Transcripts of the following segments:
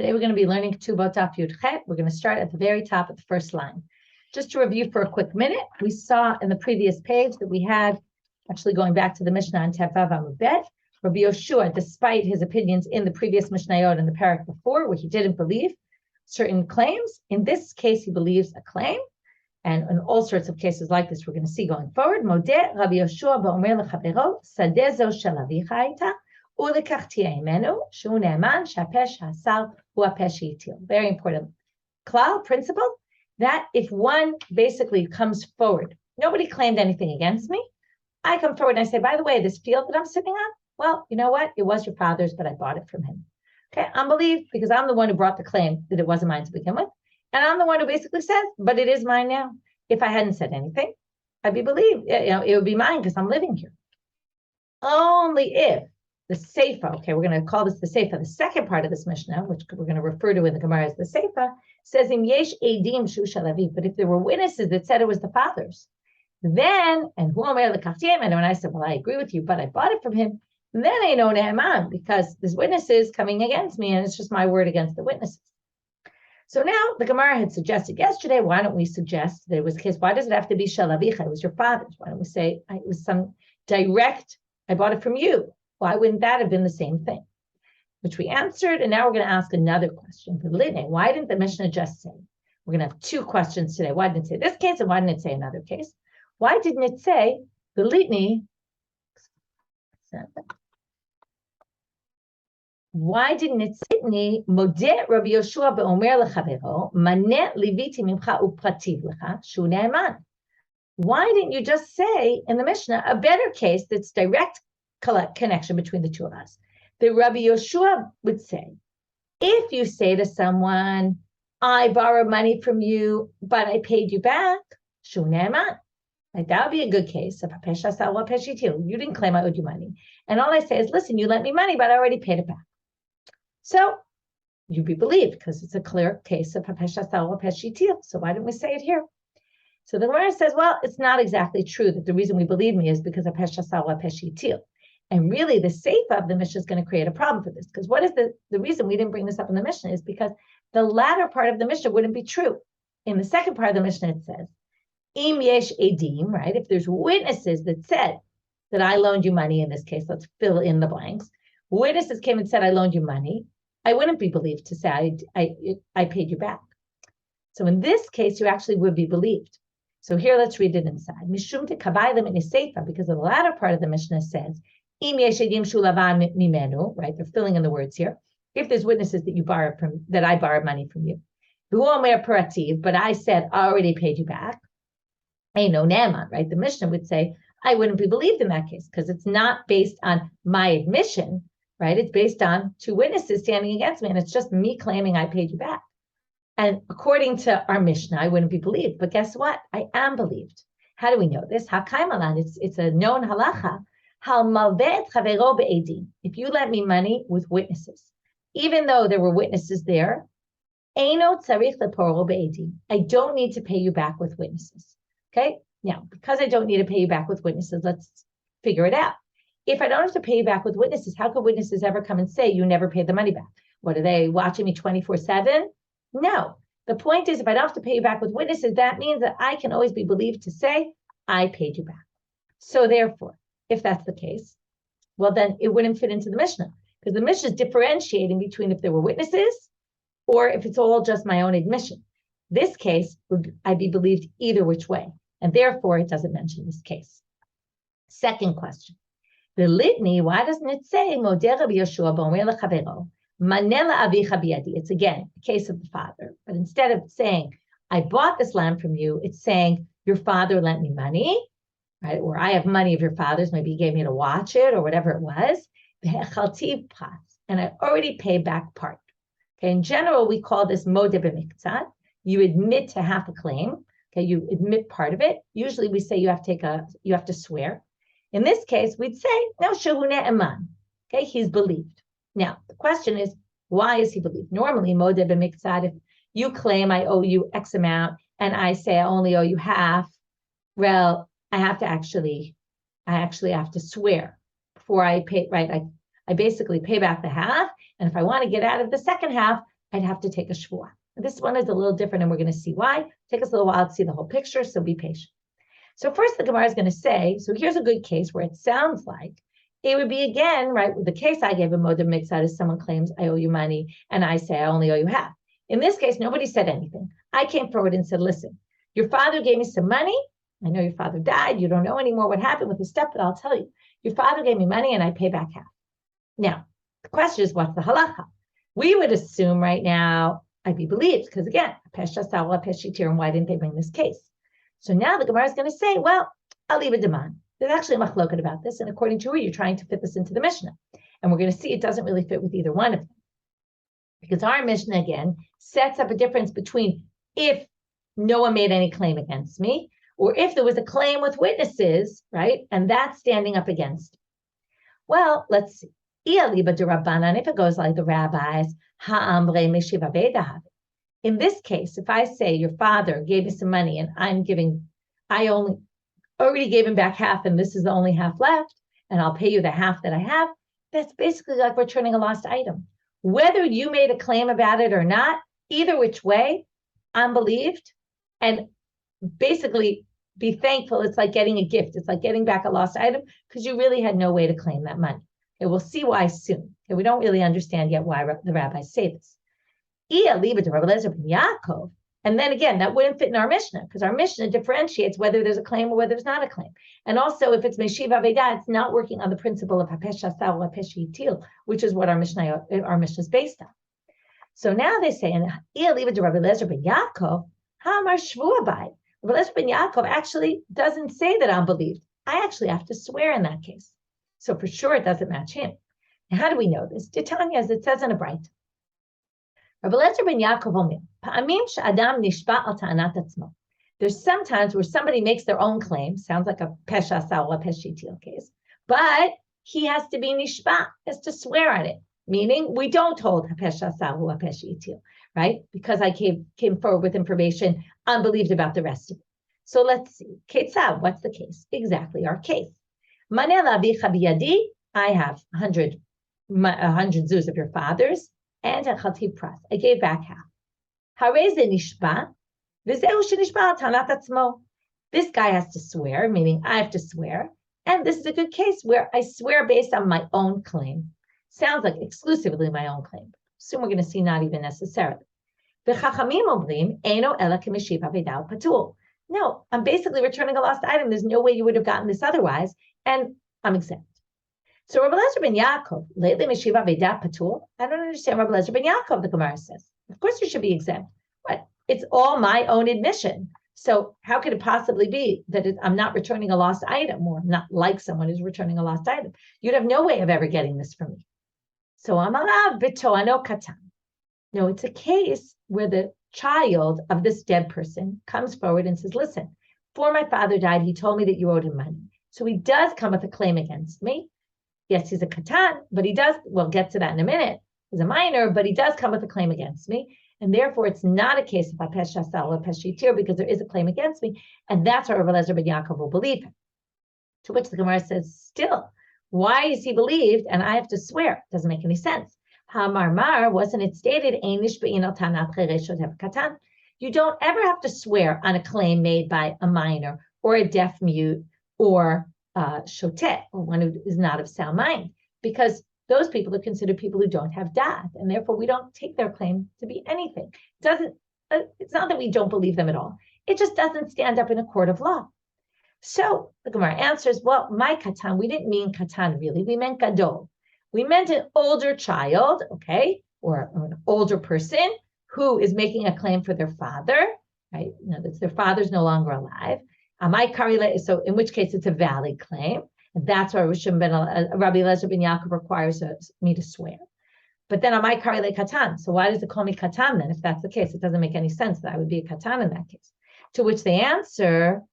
Today we're going to be learning Ketubot Daf Yud Chet. We're going to start at the very top of the first line. Just to review for a quick minute, we saw in the previous page that we had, actually going back to the Mishna on Tevav Amud Bet, Rabbi Yoshua, despite his opinions in the previous Mishnayot and the parak before, where he didn't believe certain claims, in this case he believes a claim, and in all sorts of cases like this we're going to see going forward. Modeh Rabbi Yoshua ba'omer lechavero sadeh zo shel avicha hayta ulekach tiyeh imenu shu ne'eman she'hapesh ha'asar hu hapesh she'itil. Very important klal principle that if one basically comes forward, nobody claimed anything against me, I come forward and I say, by the way, this field that I'm sitting on, well, you know what? It was your father's, but I bought it from him. Okay, I'm believed because I'm the one who brought the claim that it wasn't mine to begin with. And I'm the one who basically says, but it is mine now. If I hadn't said anything, I'd be believed. It would be mine because I'm living here. Only if the seifa, okay, we're going to call this the seifa, the second part of this Mishnah, which we're going to refer to in the Gemara as the seifa, says, Im yesh edim shu shel aviv, but if there were witnesses that said it was the father's, then, and hu omer lekach tiyeh imenu, and I said, well, I agree with you, but I bought it from him, then I know ne'eman, because there's witnesses coming against me, and it's just my word against the witnesses. So now the Gemara had suggested yesterday, why don't we suggest that it was his? Why does it have to be shel avicha? It was your father's. Why don't we say it was some direct, I bought it from you? Why wouldn't that have been the same thing? Which we answered, and now we're going to ask another question. Why didn't the Mishnah just say? We're going to have two questions today. Why didn't it say this case, and why didn't it say another case? Why didn't it say the litany? Why didn't it say modeh Rabbi Yoshua be'omer lechavero manet liviti mimcha uprativ lecha shu ne'eman? Why didn't you just say in the Mishnah a better case that's direct connection between the two of us? That Rabbi Yoshua would say, if you say to someone, I borrowed money from you, but I paid you back, shu ne'eman. Like that would be a good case. You didn't claim I owed you money. And all I say is, listen, you lent me money, but I already paid it back. So you'd be believed because it's a clear case of peshitil. So why didn't we say it here? So the Gemara says, well, it's not exactly true that the reason we believe me is because of peshitil. And really the seifa of the Mishnah is going to create a problem for this. Because what is the reason we didn't bring this up in the Mishnah is because the latter part of the Mishnah wouldn't be true. In the second part of the Mishnah, it says, Im yesh edim, right? If there's witnesses that said that I loaned you money, in this case, let's fill in the blanks. Witnesses came and said I loaned you money, I wouldn't be believed to say I paid you back. So in this case, you actually would be believed. So here, let's read it inside. Mishum tekavayim in seifa, because the latter part of the Mishnah says, Im yesh edim shulavan mimenu, right? They're filling in the words here. If there's witnesses that you borrowed from, that I borrowed money from you, hu omer parativ, but I said I already paid you back. Ain't no ne'eman, right? The Mishnah would say I wouldn't be believed in that case because it's not based on my admission. Right? It's based on two witnesses standing against me, and it's just me claiming I paid you back. And according to our Mishnah, I wouldn't be believed. But guess what? I am believed. How do we know this? It's a known halacha. If you lent me money with witnesses, even though there were witnesses there, I don't need to pay you back with witnesses. Okay? Now, because I don't need to pay you back with witnesses, let's figure it out. If I don't have to pay you back with witnesses, how could witnesses ever come and say you never paid the money back? What, are they watching me 24/7? No. The point is, if I don't have to pay you back with witnesses, that means that I can always be believed to say, I paid you back. So therefore, if that's the case, well, then it wouldn't fit into the Mishnah, because the Mishnah is differentiating between if there were witnesses or if it's all just my own admission. This case, I'd be believed either which way, and therefore it doesn't mention this case. Second question. The litany, why doesn't it say modeh Rabbi Yoshua b'omer lechavero maneh la'avicha biyadi? It's again the case of the father, but instead of saying I bought this land from you, it's saying your father lent me money, right? Or I have money of your father's, maybe he gave me to watch it or whatever it was. And I already paid back part. Okay, in general, we call this modeh b'miktzat. You admit to half a claim. Okay, you admit part of it. Usually, we say you have to swear. In this case, we'd say, no, shehu ne'eman. Okay, he's believed. Now, the question is, why is he believed? Normally, modeh b'miktzat, if you claim I owe you X amount, and I say I only owe you half, well, I actually have to swear before I pay, right? I basically pay back the half, and if I want to get out of the second half, I'd have to take a shvuah. This one is a little different, and we're going to see why. Take us a little while to see the whole picture, so be patient. So first, the Gemara is going to say, so here's a good case where it sounds like it would be, again, right, with the case I gave a modeh mixed out is someone claims I owe you money, and I say I only owe you half. In this case, nobody said anything. I came forward and said, listen, your father gave me some money. I know your father died. You don't know anymore what happened with his step, but I'll tell you. Your father gave me money, and I pay back half. Now, the question is, what's the halacha? We would assume right now I'd be believed, because again, and why didn't they bring this case? So now the Gemara is going to say, well, I'll leave a demand. There's actually a machloket about this, and according to her, you're trying to fit this into the Mishna. And we're going to see it doesn't really fit with either one of them. Because our Mishna, again, sets up a difference between if no one made any claim against me, or if there was a claim with witnesses, right? And that's standing up against. Well, let's see. If it goes like the rabbis, in this case, if I say your father gave me some money and I already gave him back half, and this is the only half left, and I'll pay you the half that I have, that's basically like returning a lost item. Whether you made a claim about it or not, either which way, I'm believed, and basically be thankful. It's like getting a gift. It's like getting back a lost item because you really had no way to claim that money. Okay, we'll see why soon. Okay, we don't really understand yet why the rabbis say this. Leave it to Rabbi Eliezer ben Yaakov. And then again, that wouldn't fit in our Mishnah because our Mishnah differentiates whether there's a claim or whether there's not a claim. And also, if it's Meshiv Aveda, it's not working on the principle of Hapesh Asa or Hapesh Yitil, which is what our Mishnah is based on. So now they say, and leave it to Rabbi Eliezer ben Yaakov, Hamar Shvu Abai. Rabbi Eliezer ben Yaakov actually doesn't say that I'm believed. I actually have to swear in that case. So for sure, it doesn't match him. And how do we know this? Titania, as it says in a braita. Rabbi Eliezer ben Yaakov Omer, Pa'amim she'adam nishba al ta'anat atzmo. There's sometimes where somebody makes their own claim, sounds like a pesh asa or a pesh yitil case, but he has to be nishba, has to swear on it, meaning we don't hold a pesh asa or a pesh yitil, right? Because I came forward with information unbelieved about the rest of it. So let's see. Ketzav, what's the case? Exactly our case. Maneh la'avicha biyadi, I have 100 zuz of your father's, and a chativ pras. I gave back half. Harei ze nishba, v'zehu shenishba al tanat atzmo. This guy has to swear, meaning I have to swear, and this is a good case where I swear based on my own claim. Sounds like exclusively my own claim. Soon we're going to see not even necessarily. V'chachamim omrim eino ela k'meshiv aveda patur. No, I'm basically returning a lost item. There's no way you would have gotten this otherwise, and I'm exempt. So Rabbi Eliezer ben Yaakov, lately Meshiva Veda Patur. I don't understand Rabbi Eliezer ben Yaakov, the Gemara says. Of course you should be exempt. But it's all my own admission. So how could it possibly be that I'm not returning a lost item, or not like someone who's returning a lost item? You'd have no way of ever getting this from me. So Amarav B'toano Katan. No, it's a case where the child of this dead person comes forward and says, listen, before my father died, he told me that you owed him money. So he does come with a claim against me. Yes, he's a katan, but he does, we'll get to that in a minute. He's a minor, but he does come with a claim against me. And therefore, it's not a case of a pesh shasal or pesh yitir because there is a claim against me. And that's what Rabbi Eliezer ben Yaakov will believe him. To which the Gemara says, still, why is he believed? And I have to swear. It doesn't make any sense. Hamarmar, wasn't it stated, katan? You don't ever have to swear on a claim made by a minor or a deaf mute or shotet, or one who is not of sound mind, because those people are considered people who don't have da'at, and therefore we don't take their claim to be anything. It's not that we don't believe them at all. It just doesn't stand up in a court of law. So the Gemara answers, well, my katan, we didn't mean katan really, we meant gadol. We meant an older child, okay, or an older person who is making a claim for their father, right? Now, their father's no longer alive. So in which case it's a valid claim. And that's why Rabbi Eliezer ben Yaakov requires me to swear. But then Amai Karile Katan. So why does it call me Katan then? If that's the case, it doesn't make any sense that I would be a Katan in that case. To which they answer,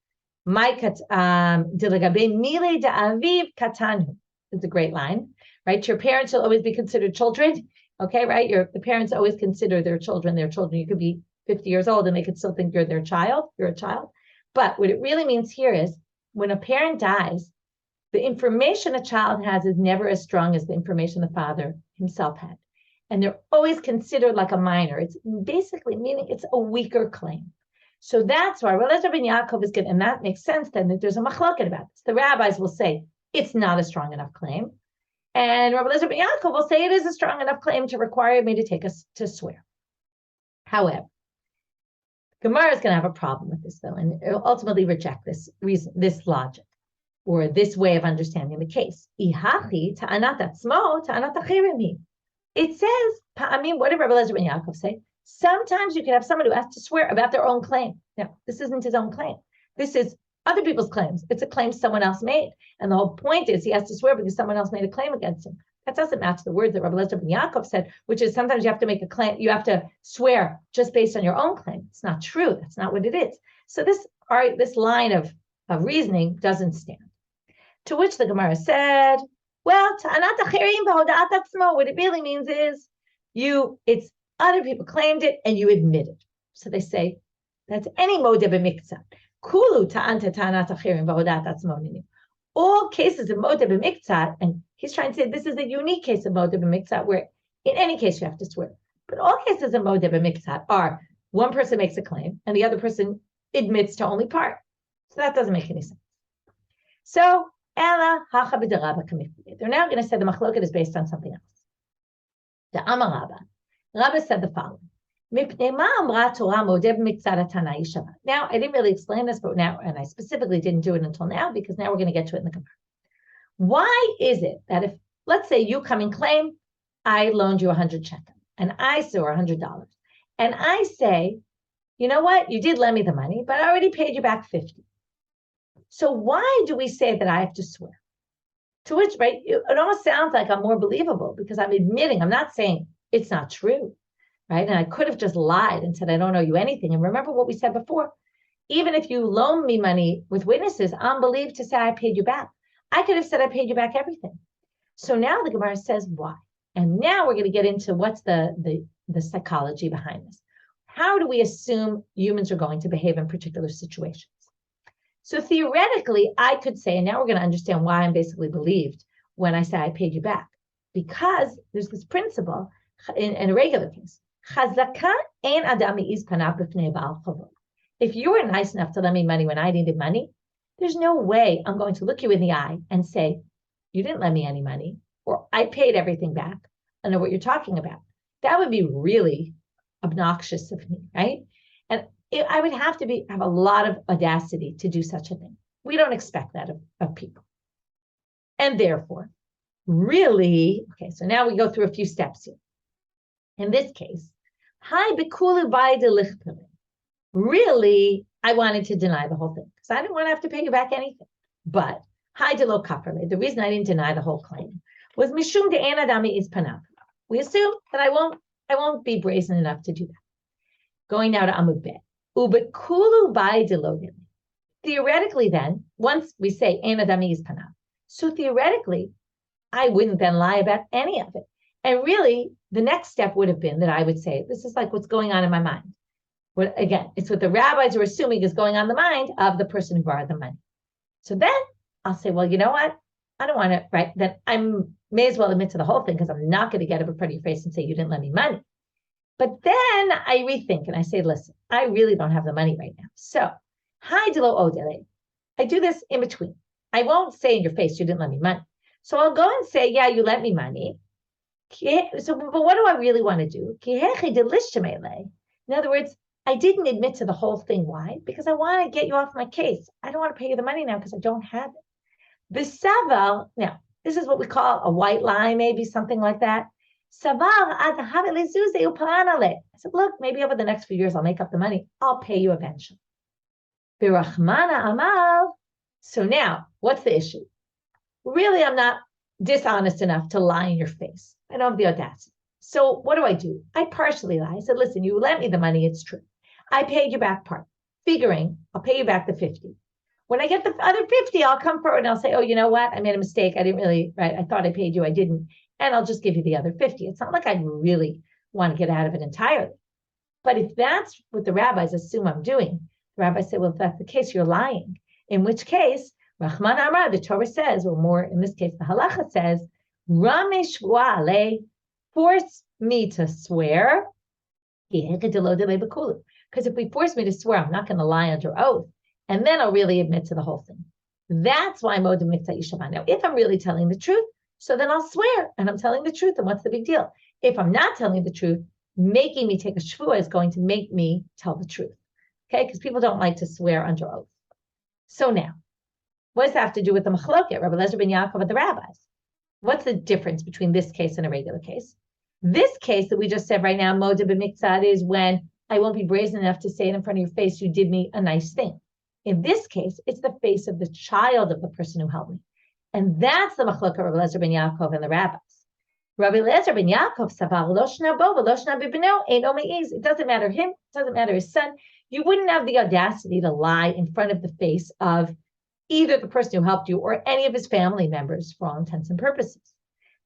my Dilagabe Mile Da'aviv Katanu. It's a great line, right? Your parents will always be considered children. Okay, right? The parents always consider their children. You could be 50 years old and they could still think you're their child. You're a child. But what it really means here is when a parent dies, the information a child has is never as strong as the information the father himself had. and they're always considered like a minor. It's basically meaning it's a weaker claim. So that's why Rabbi Eliezer ben Yaakov is good, and that makes sense then that there's a machloket about this. The rabbis will say it's not a strong enough claim, and Rabbi Eliezer ben Yaakov will say it is a strong enough claim to require me to take us to swear. However, Gemara is going to have a problem with this though, and ultimately reject this reason, this logic, or this way of understanding the case. It says, what did Rabbi Eliezer ben Yaakov say? Sometimes you can have someone who has to swear about their own claim. Now, this isn't his own claim. This is other people's claims. It's a claim someone else made. And the whole point is he has to swear because someone else made a claim against him. That doesn't match the words that Rabbi Eliezer ben Yaakov said, which is sometimes you have to make a claim, you have to swear just based on your own claim. It's not true. That's not what it is. So this line of reasoning doesn't stand. To which the Gemara said, well, what it really means is it's other people claimed it and you admitted. So they say that's any modeh b'miktzat. Kulu ta'anta ta'anat achirim v'hodat atzmo. All cases of modeh b'miktzat, and he's trying to say this is a unique case of modeh b'miktzat where in any case you have to swear. But all cases of modeh b'miktzat are one person makes a claim and the other person admits to only part. So that doesn't make any sense. So they're now going to say the machloket is based on something else. The Amar Rabba. Rabbi said the following. Now, I didn't really explain this, but now, and I specifically didn't do it until now, because now we're going to get to it in the Gemara. Why is it that if, let's say you come and claim, I loaned you 100 shekel, and I say, or $100, and I say, you know what, you did lend me the money, but I already paid you back 50. So why do we say that I have to swear? To which, right, it almost sounds like I'm more believable because I'm admitting, I'm not saying it's not true, right? And I could have just lied and said, I don't owe you anything. And remember what we said before, even if you loan me money with witnesses, I'm believed to say I paid you back. I could have said I paid you back everything. So now the Gemara says why? And now we're going to get into what's the psychology behind this. How do we assume humans are going to behave in particular situations? So theoretically, I could say, and now we're going to understand why I'm basically believed when I say I paid you back. Because there's this principle in a regular case. If you were nice enough to lend me money when I needed money, there's no way I'm going to look you in the eye and say, you didn't lend me any money, or I paid everything back. I know what you're talking about. That would be really obnoxious of me, right? And I would have to have a lot of audacity to do such a thing. We don't expect that of people. And therefore, really, okay, so now we go through a few steps here. In this case, really, I wanted to deny the whole thing because I didn't want to have to pay you back anything. But the reason I didn't deny the whole claim was mishum de anadami is panav. We assume that I won't be brazen enough to do that. Going now to Amud Bet. Ubekulu by delogin. Theoretically, then, once we say anadami is panav, so theoretically, I wouldn't then lie about any of it. And really, the next step would have been that I would say, this is like what's going on in my mind. Again, it's what the rabbis are assuming is going on in the mind of the person who borrowed the money. So then I'll say, well, you know what? I don't want to, right? Then I may as well admit to the whole thing because I'm not going to get up in front of your face and say, you didn't lend me money. But then I rethink and I say, listen, I really don't have the money right now. So, hi, Dilo Odele. I do this in between. I won't say in your face, you didn't lend me money. So I'll go and say, yeah, you lent me money. So, but what do I really want to do? In other words, I didn't admit to the whole thing. Why? Because I want to get you off my case. I don't want to pay you the money now because I don't have it. B'savar, now, this is what we call a white lie, maybe something like that. I said, look, maybe over the next few years, I'll make up the money. I'll pay you eventually. So now, what's the issue? Really, I'm not dishonest enough to lie in your face. I don't have the audacity. So what do? I partially lie. I said, listen, you lent me the money. It's true. I paid you back part, figuring I'll pay you back the 50. When I get the other 50, I'll come forward and I'll say, oh, you know what? I made a mistake. I didn't really, right? I thought I paid you. I didn't. And I'll just give you the other 50. It's not like I really want to get out of it entirely. But if that's what the rabbis assume I'm doing, the rabbis say, well, if that's the case, you're lying. In which case, Rahman Amar, the Torah says, or more in this case, the halacha says, Rami shvua alei, force me to swear, because if we force me to swear, I'm not going to lie under oath, and then I'll really admit to the whole thing. That's why modeh mikta yishava. Now, if I'm really telling the truth, so then I'll swear, and I'm telling the truth, and what's the big deal? If I'm not telling the truth, making me take a shvuah is going to make me tell the truth, okay? Because people don't like to swear under oath. So now, what does that have to do with the machloket, Rabbi Eliezer ben Yaakov and the rabbis? What's the difference between this case and a regular case? This case that we just said right now, modeh b'miktzad, is when I won't be brazen enough to say it in front of your face, you did me a nice thing. In this case, it's the face of the child of the person who helped me. And that's the machloket of Rabbi Eliezer ben Yaakov and the rabbis. Rabbi Eliezer ben Yaakov savar lo shna bo v'lo shna bibno eino meiz. It doesn't matter him, it doesn't matter his son. You wouldn't have the audacity to lie in front of the face of either the person who helped you or any of his family members for all intents and purposes.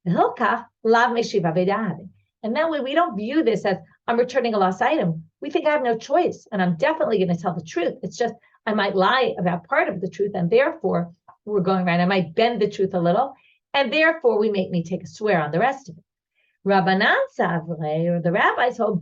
And that way we don't view this as I'm returning a lost item. We think I have no choice and I'm definitely going to tell the truth. It's just I might lie about part of the truth and therefore we're going right. I might bend the truth a little and therefore we make me take a swear on the rest of it. Rabbanit or the rabbis hold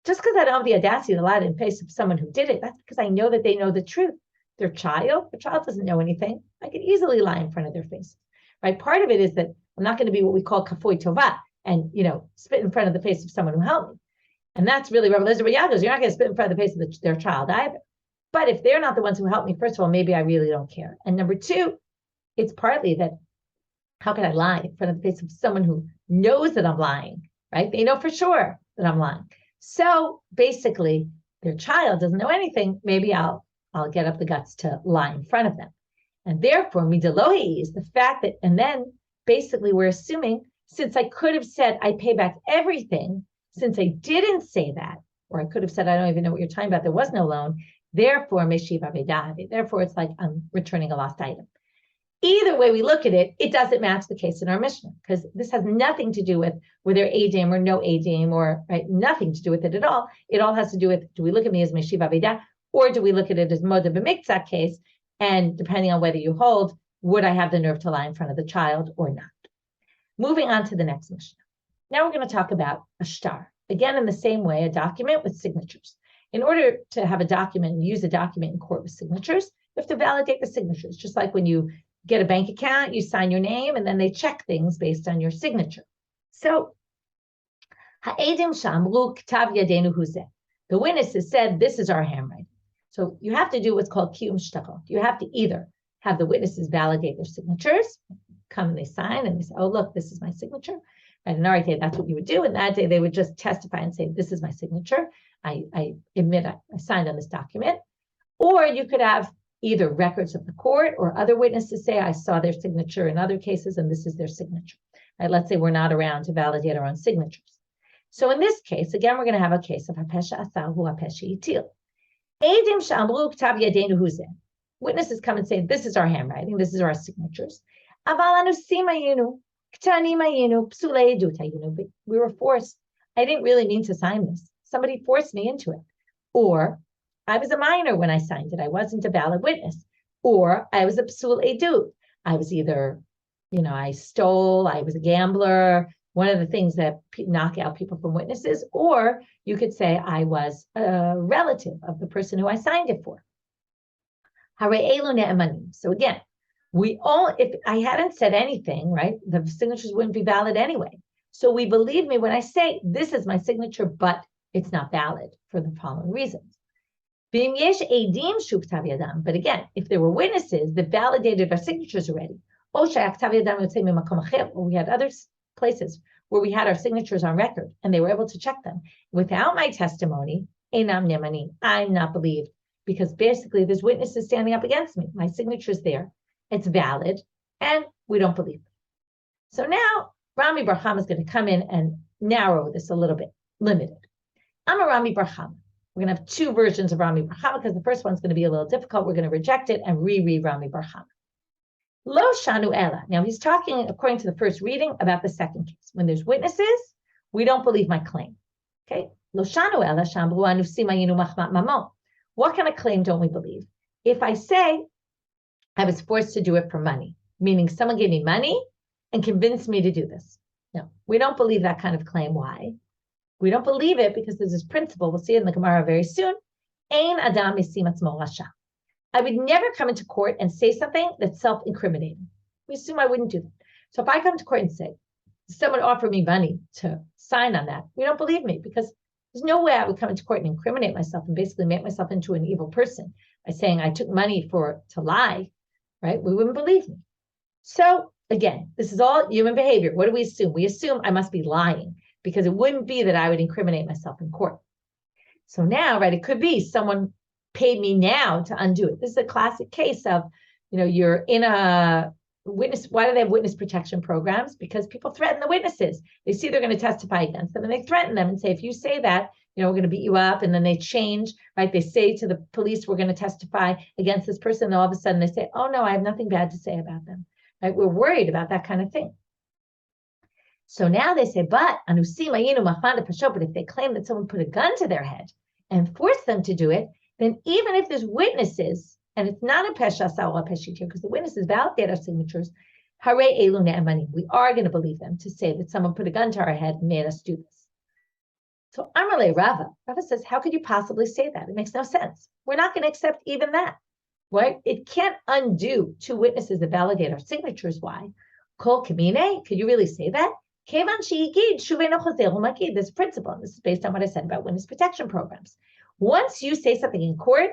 just because I don't have the audacity to lie in the face of someone who did it, that's because I know that they know the truth. Their child doesn't know anything. I could easily lie in front of their face, right? Part of it is that I'm not going to be what we call kafoi tova and, spit in front of the face of someone who helped me. And that's really Rabbi Eliezer ben Yaakov. You're not going to spit in front of the face of their child either. But if they're not the ones who helped me, first of all, maybe I really don't care. And number two, it's partly that how can I lie in front of the face of someone who knows that I'm lying, right? They know for sure that I'm lying. So basically, their child doesn't know anything. Maybe I'll get up the guts to lie in front of them. And therefore, midelohi is the fact that, and then basically we're assuming, since I could have said I pay back everything, since I didn't say that, or I could have said I don't even know what you're talking about, there was no loan, therefore, meshiva vedavi. Therefore, it's like I'm returning a lost item. Either way we look at it, it doesn't match the case in our Mishna, because this has nothing to do with whether Adim or no Adim, or right, nothing to do with it at all. It all has to do with, do we look at me as Meshiva Veda, or do we look at it as modeh b'miktzah case, and depending on whether you hold, would I have the nerve to lie in front of the child or not? Moving on to the next Mishna. Now we're going to talk about a shtar. Again, in the same way, a document with signatures. In order to have a document and use a document in court with signatures, you have to validate the signatures, just like when you get a bank account, you sign your name, and then they check things based on your signature. So, the witnesses said, this is our handwriting. So you have to do what's called kiyum shtakot. You have to either have the witnesses validate their signatures, come and they sign, and they say, oh, look, this is my signature. And in our day, that's what you would do. And that day, they would just testify and say, this is my signature. I admit I signed on this document. Or you could have either records of the court or other witnesses say, I saw their signature in other cases, and this is their signature. Right? Let's say we're not around to validate our own signatures. So in this case, again, we're going to have a case of hapesha asal hu hapesha itil. Eidim she'amru k'tav yadeinu hu zeh. Witnesses come and say, this is our handwriting, this is our signatures. Aval anusim hayinu, k'tanim hayinu, psulei edut hayinu. But we were forced. I didn't really mean to sign this. Somebody forced me into it. Or I was a minor when I signed it. I wasn't a valid witness. Or I was a psul edut. I was either, I stole, I was a gambler, one of the things that knock out people from witnesses, or you could say I was a relative of the person who I signed it for. So again, if I hadn't said anything, right, the signatures wouldn't be valid anyway. So we believe me when I say this is my signature, but it's not valid for the following reasons. But again, if there were witnesses that validated our signatures already, or we had other places where we had our signatures on record and they were able to check them without my testimony, I'm not believed, because basically there's witnesses standing up against me. My signature's there, it's valid, and we don't believe it. So now Rami bar Chama is going to come in and narrow this a little bit, limited. I'm a Rami bar Chama. We're going to have two versions of Rami bar Chama because the first one's going to be a little difficult. We're going to reject it and reread Rami bar Chama. Lo shanu ela. Now he's talking, according to the first reading, about the second case. When there's witnesses, we don't believe my claim. Okay? Lo shanu ela shambru anusim hayinu machmat mamon. What kind of claim don't we believe? If I say I was forced to do it for money, meaning someone gave me money and convince me to do this. No, we don't believe that kind of claim. Why? We don't believe it because there's this principle, we'll see it in the Gemara very soon, Ein Adam Mesim Atzmo Rasha. I would never come into court and say something that's self-incriminating. We assume I wouldn't do that. So if I come to court and say, someone offered me money to sign on that, we don't believe me because there's no way I would come into court and incriminate myself and basically make myself into an evil person by saying I took money to lie, right? We wouldn't believe me. So again, this is all human behavior. What do we assume? We assume I must be lying because it wouldn't be that I would incriminate myself in court. So now, right, it could be someone paid me now to undo it. This is a classic case of, you're in a witness. Why do they have witness protection programs? Because people threaten the witnesses. They see they're going to testify against them and they threaten them and say, if you say that, we're going to beat you up. And then they change, right? They say to the police, we're going to testify against this person. And all of a sudden they say, oh no, I have nothing bad to say about them, right? We're worried about that kind of thing. So now they say, but if they claim that someone put a gun to their head and force them to do it, then even if there's witnesses, and it's not a pesha sawa peshit here, because the witnesses validate our signatures, hare elu ne'amanim, we are going to believe them to say that someone put a gun to our head and made us do this. So Amarle Rava says, how could you possibly say that? It makes no sense. We're not going to accept even that, right? It can't undo two witnesses that validate our signatures. Why? Kol kamine, could you really say that? There's a principle, and this is based on what I said about witness protection programs. Once you say something in court,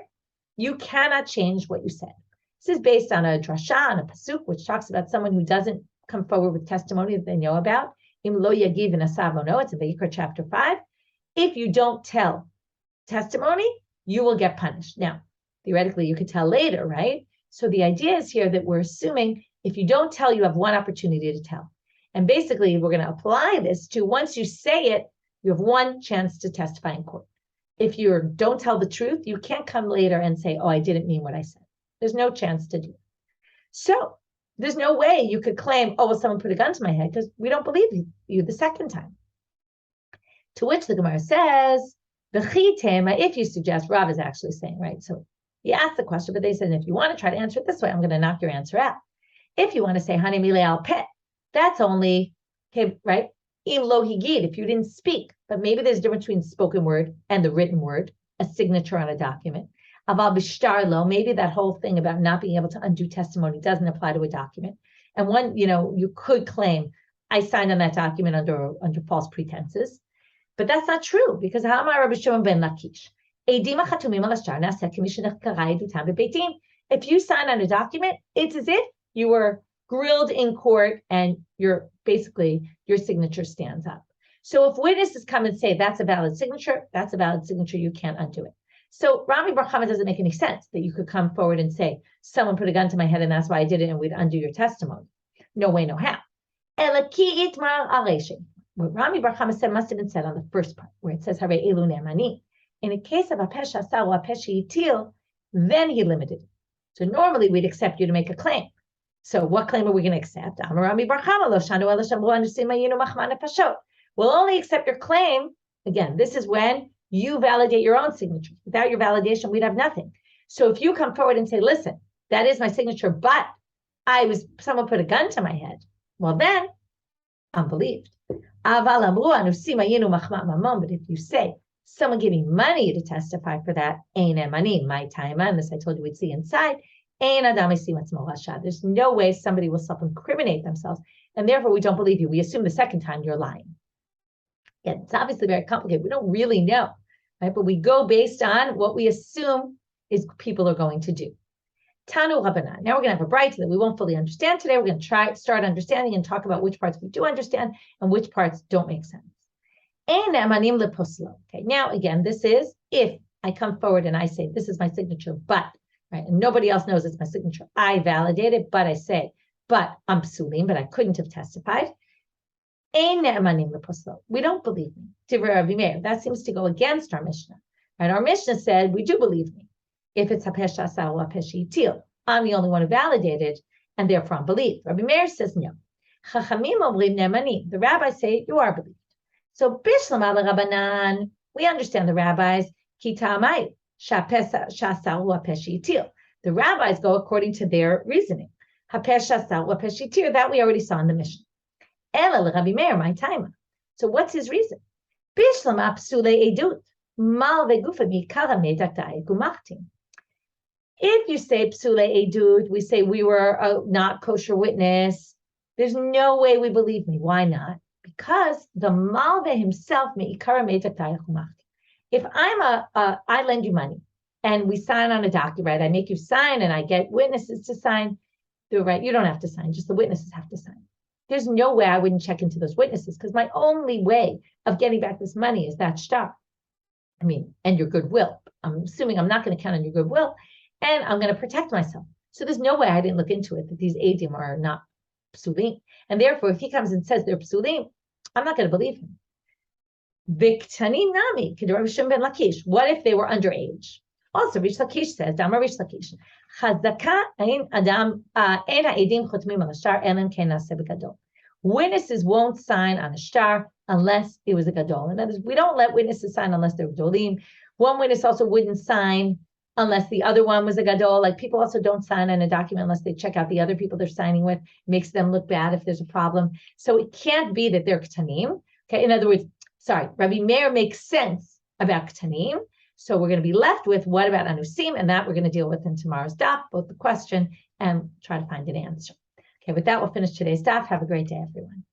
you cannot change what you said. This is based on a drasha, on a pasuk, which talks about someone who doesn't come forward with testimony that they know about. Im lo yagiv v'nasav, it's in Vayikra chapter 5. If you don't tell testimony, you will get punished. Now, theoretically, you could tell later, right? So the idea is here that we're assuming if you don't tell, you have one opportunity to tell. And basically, we're going to apply this to once you say it, you have one chance to testify in court. If you don't tell the truth, you can't come later and say, oh, I didn't mean what I said. There's no chance to do it. So there's no way you could claim, oh, well, someone put a gun to my head, because we don't believe you the second time. To which the Gemara says, if you suggest, Rav is actually saying, right? So he asked the question, but they said, if you want to try to answer it this way, I'm going to knock your answer out. If you want to say, Hani mile al pet, that's only, okay, right? Im lo higid, if you didn't speak, but maybe there's a difference between spoken word and the written word, a signature on a document. Aval bishtar lo, maybe that whole thing about not being able to undo testimony doesn't apply to a document. And one, you could claim, I signed on that document under false pretenses, but that's not true because Ha'amar Rabbi Shimon ben Lakish, Eidim hachatumim al ashtar na'aseh k'mishenech karai edutam b'beitim. If you sign on a document, it's as if you were grilled in court and your signature stands up. So if witnesses come and say that's a valid signature, you can't undo it. So Rami bar Chama doesn't make any sense that you could come forward and say, someone put a gun to my head and that's why I did it and we'd undo your testimony. No way, no how. What Rami bar Chama said must have been said on the first part, where it says, Hare elu ne'amani. In a case of a pesha asa or a pesha yitil, then he limited it. So normally we'd accept you to make a claim. So what claim are we going to accept? We'll only accept your claim. Again, this is when you validate your own signature. Without your validation, we'd have nothing. So if you come forward and say, listen, that is my signature, but someone put a gun to my head. Well, then I'm believed. But if you say, someone gave me money to testify for that, my time, and this I told you we'd see inside, there's no way somebody will self-incriminate themselves, and therefore we don't believe you. We assume the second time you're lying. Again, it's obviously very complicated. We don't really know, right? But we go based on what we assume is people are going to do. Tanu Rabbanit. Now we're going to have a braita that we won't fully understand today. We're going to start understanding and talk about which parts we do understand and which parts don't make sense. Okay, now again, this is if I come forward and I say, this is my signature, but right? And nobody else knows it's my signature. I validate it, but I say, but I'm psulim, but I couldn't have testified. We don't believe me. Rabbi Meir. That seems to go against our Mishna. Right? Our Mishna said, we do believe me. If it's hapesh asa or hapesh yitil, I'm the only one who validated, and therefore I'm believed. Rabbi Meir says no. The rabbis say you are believed. So bishlam ala Rabbanan, we understand the rabbis. Kitamai. The rabbis go according to their reasoning. That we already saw in the Mishna. Ela Rabbi Meir, my time. So what's his reason? Bishlama psule edut mal vegufa mikara medatay gumachtim. If you say psule edut, we say we were a not kosher witness. There's no way we believe me. Why not? Because the malve himself meikara medatay gumachtim. If I lend you money and we sign on a document, I make you sign and I get witnesses to sign. They're right. You don't have to sign. Just the witnesses have to sign. There's no way I wouldn't check into those witnesses because my only way of getting back this money is that shtar. And your goodwill. I'm assuming I'm not going to count on your goodwill and I'm going to protect myself. So there's no way I didn't look into it that these edim are not psulim. And therefore, if he comes and says they're psulim, I'm not going to believe him. Viktanim nami, ben Lakish. What if they were underage? Also, Rish Lakish says, Dama Rish Lakish, Chazaka ein adam ein ha'edim chotmim al shtar elen ken naseh b'gadol. Witnesses won't sign on a shtar unless it was a gadol. In other words, we don't let witnesses sign unless they're gadolim. One witness also wouldn't sign unless the other one was a gadol. Like people also don't sign on a document unless they check out the other people they're signing with. It makes them look bad if there's a problem. So it can't be that they're ketanim. Okay, in other words, Rabbi Meir makes sense about ketanim. So we're going to be left with what about anusim, and that we're going to deal with in tomorrow's daf, both the question and try to find an answer. Okay, with that, we'll finish today's daf. Have a great day, everyone.